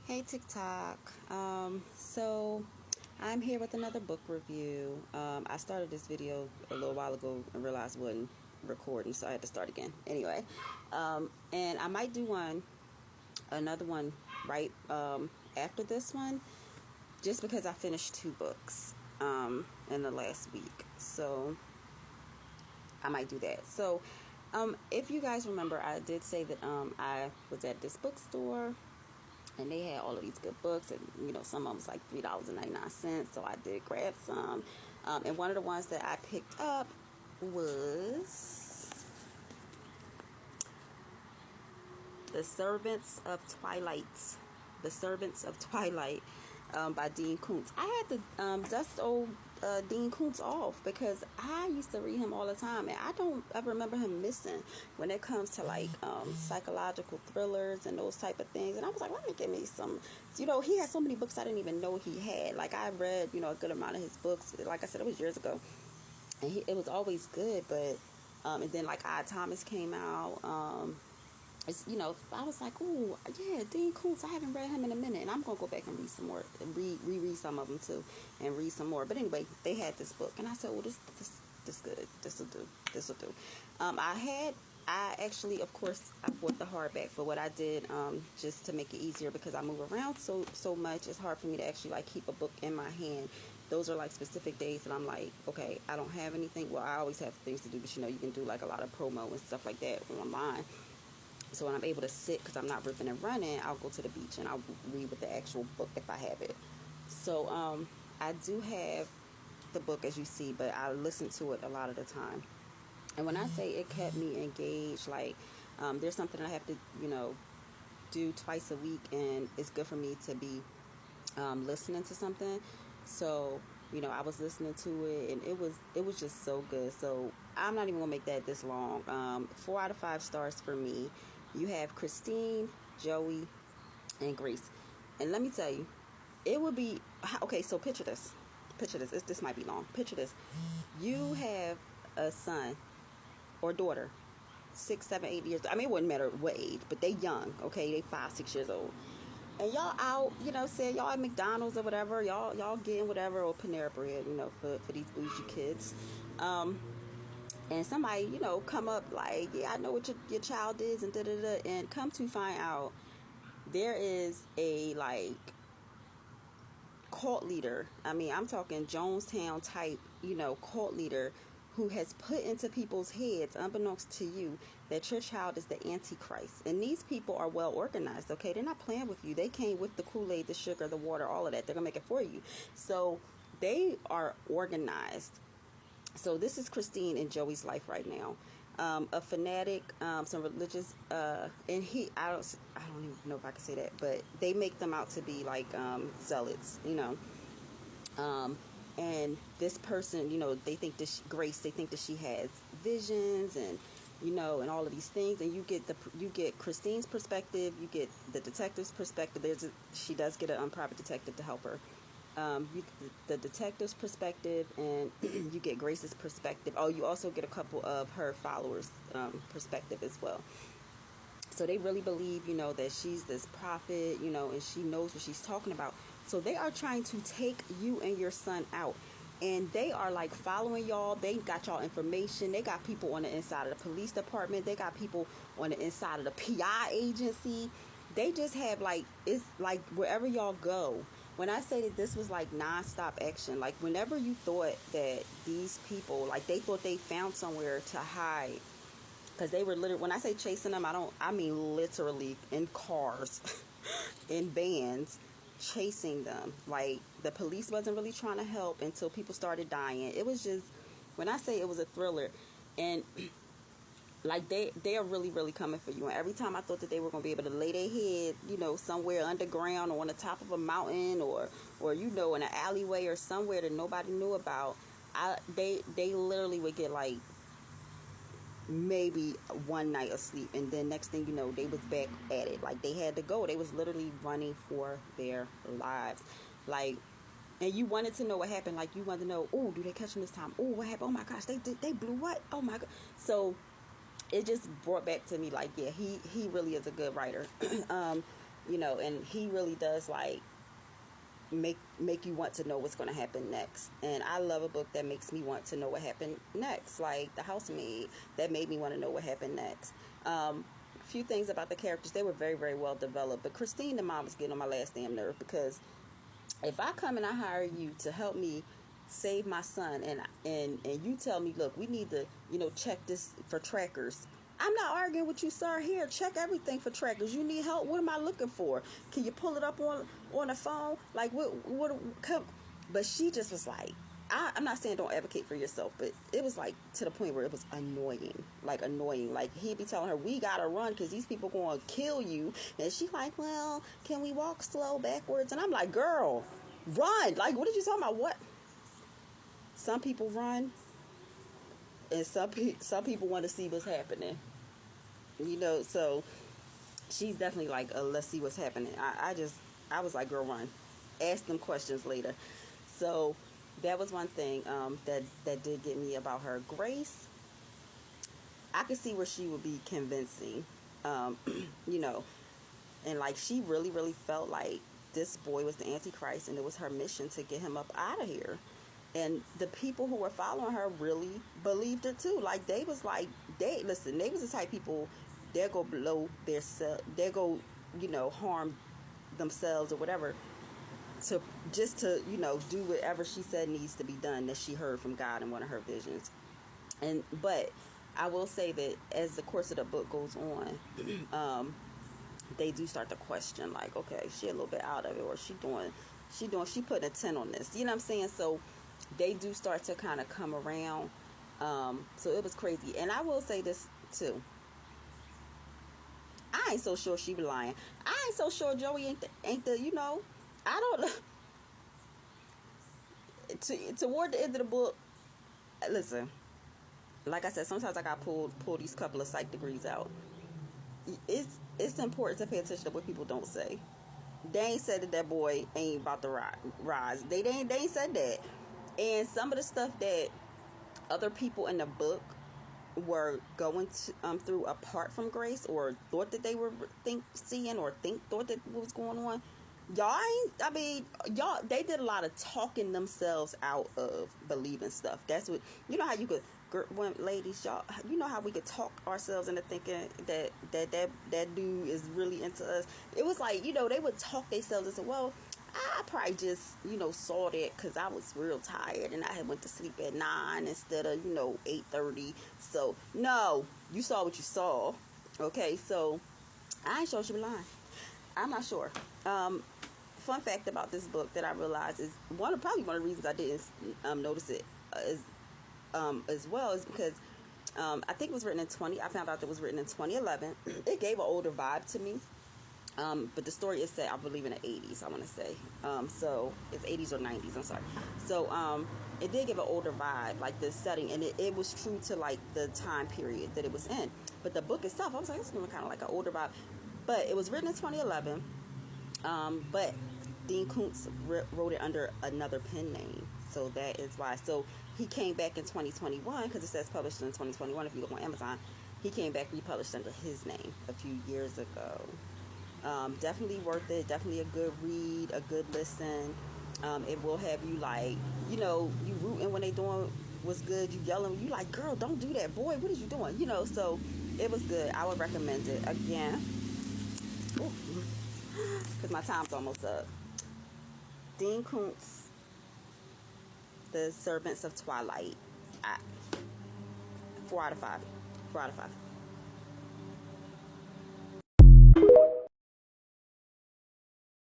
Hey TikTok. So I'm here with another book review. I started this video a little while ago and realized I wasn't recording, so I had to start again. Anyway, and I might do another one right after this one, just because I finished 2 books in the last week. So I might do that. So if you guys remember, I did say that I was at this bookstore and they had all of these good books, and some of them was like $3.99. So I did grab some, and one of the ones that I picked up was The Servants of Twilight. The Servants of Twilight by Dean Koontz. I had to dust old Dean Koontz off because I used to read him all the time, and I don't ever remember him missing when it comes to like psychological thrillers and those type of things. And I was like, let me get me some. He had so many books I didn't even know he had. Like I read a good amount of his books. Like I said, it was years ago, and it was always good. But and then like Odd Thomas came out. I was like, oh, yeah, Dean Koontz, I haven't read him in a minute, and I'm going to go back and read some more, and reread some of them, too, and read some more. But anyway, they had this book, and I said, oh, this good, this will do. I actually, of course, I bought the hardback, but what I did, just to make it easier, because I move around so much, it's hard for me to actually, like, keep a book in my hand. Those are, like, specific days that I'm like, okay, I don't have anything. Well, I always have things to do, but, you can do, like, a lot of promo and stuff like that online. So when I'm able to sit, because I'm not ripping and running, I'll go to the beach and I'll read with the actual book if I have it. So I do have the book, as you see, but I listen to it a lot of the time. And when I say it kept me engaged, like there's something I have to, do twice a week, and it's good for me to be listening to something. So I was listening to it, and it was just so good. So I'm not even gonna make that this long. 4 out of 5 stars for me. You have Christine, Joey, and Grace. And let me tell you, it would be okay. So picture this. This might be long. Picture this. You have a son or daughter, 6, 7, 8 years. I mean, it wouldn't matter what age, but they young. Okay, they 5, 6 years old. And y'all out, say y'all at McDonald's or whatever, y'all getting whatever, or Panera Bread, for these bougie kids. And somebody, come up like, yeah, I know what your child is, and da-da-da, and come to find out there is a, like, cult leader. I mean, I'm talking Jonestown type, cult leader who has put into people's heads, unbeknownst to you, that your child is the Antichrist. And these people are well organized, okay? They're not playing with you. They came with the Kool-Aid, the sugar, the water, all of that. They're going to make it for you. So they are organized. So this is Christine and Joey's life right now. A fanatic, some religious, and I don't even know if I can say that, but they make them out to be like zealots, and this person, they think that Grace, they think that she has visions and and all of these things, and you get Christine's perspective, you get the detective's perspective. She does get a private detective to help her. The detective's perspective, and you get Grace's perspective. Oh, you also get a couple of her followers' perspective as well. So they really believe, that she's this prophet, and she knows what she's talking about. So they are trying to take you and your son out. And they are like following y'all. They got y'all information. They got people on the inside of the police department. They got people on the inside of the PI agency. They just have it's like wherever y'all go. When I say that this was like nonstop action, like whenever you thought that these people, like they thought they found somewhere to hide, because they were literally, when I say chasing them, I mean literally in cars, in vans, chasing them. Like the police wasn't really trying to help until people started dying. It was just, when I say it was a thriller, and like they are really, really coming for you. And every time I thought that they were going to be able to lay their head, somewhere underground or on the top of a mountain or in an alleyway or somewhere that nobody knew about, they literally would get like maybe one night of sleep, and then next thing you know, they was back at it. Like they had to go. They was literally running for their lives. Like, and you wanted to know what happened. Like you wanted to know, oh, do they catch them this time? Oh, what happened? Oh my gosh, they blew what? Oh my god. So it just brought back to me like, yeah, he really is a good writer. And he really does like make you want to know what's going to happen next. And I love a book that makes me want to know what happened next, like The Housemaid, that made me want to know what happened next. A few things about the characters, they were very, very well developed, but Christine, the mom, was getting on my last damn nerve, because if I come and I hire you to help me save my son, and you tell me, look, we need to check this for trackers, I'm not arguing with you, sir. Here, check everything for trackers. You need help? What am I looking for? Can you pull it up on the phone? Like, what come? But she just was like, I'm not saying don't advocate for yourself, but it was like to the point where it was annoying. Like he'd be telling her, we gotta run because these people gonna kill you. And she like, well, can we walk slow backwards? And I'm like, girl, run. Like, what did you talking about? What? Some people run, and some people want to see what's happening. So she's definitely like, let's see what's happening. I was like, girl, run. Ask them questions later. So that was one thing that did get me about her. Grace, I could see where she would be convincing, you know, and like she really, really felt like this boy was the Antichrist, and it was her mission to get him up out of here. And the people who were following her really believed it too. Like they was like, they was the type of people, they'll go below their self, they'll go, harm themselves or whatever, to just to do whatever she said needs to be done, that she heard from God in one of her visions. But I will say that as the course of the book goes on, they do start to question, like, okay, she a little bit out of it, or she putting a 10 on this, you know what I'm saying? So they do start to kind of come around. So it was crazy. And I will say this too, I ain't so sure she be lying. I ain't so sure Joey ain't the I don't know. Toward the end of the book, listen, like I said, sometimes I got pull these couple of psych degrees out. It's important to pay attention to what people don't say. They ain't said that boy ain't about to rise. They ain't said that. And some of the stuff that other people in the book were going through apart from Grace, or thought that they were thought that what was going on, y'all, they did a lot of talking themselves out of believing stuff. That's what, how you could, when ladies, y'all, how we could talk ourselves into thinking that dude is really into us. It was like, they would talk themselves and say, well, I probably just, saw that because I was real tired and I had went to sleep at 9 instead of, 8:30. So, no, you saw what you saw. Okay, so I ain't sure she was lying. I'm not sure. Fun fact about this book that I realized is probably one of the reasons I didn't notice it as well is because I think it was written in I found out it was written in 2011. It gave an older vibe to me. But the story is set, I believe, in the 80s, I want to say. So it's 80s or 90s, I'm sorry. So it did give an older vibe, like the setting, and it was true to like the time period that it was in. But the book itself, I was like, it's kind of like an older vibe. But it was written in 2011. But Dean Koontz wrote it under another pen name. So that is why. So he came back in 2021, because it says published in 2021 if you look on Amazon. He came back republished under his name a few years ago. Definitely worth it. Definitely a good read, a good listen. It will have you like, you rooting when they doing what's good. You yelling. You like, girl, don't do that. Boy, what are you doing? So it was good. I would recommend it again. Because my time's almost up. Dean Koontz, The Servants of Twilight. 4 out of 5. 4 out of 5.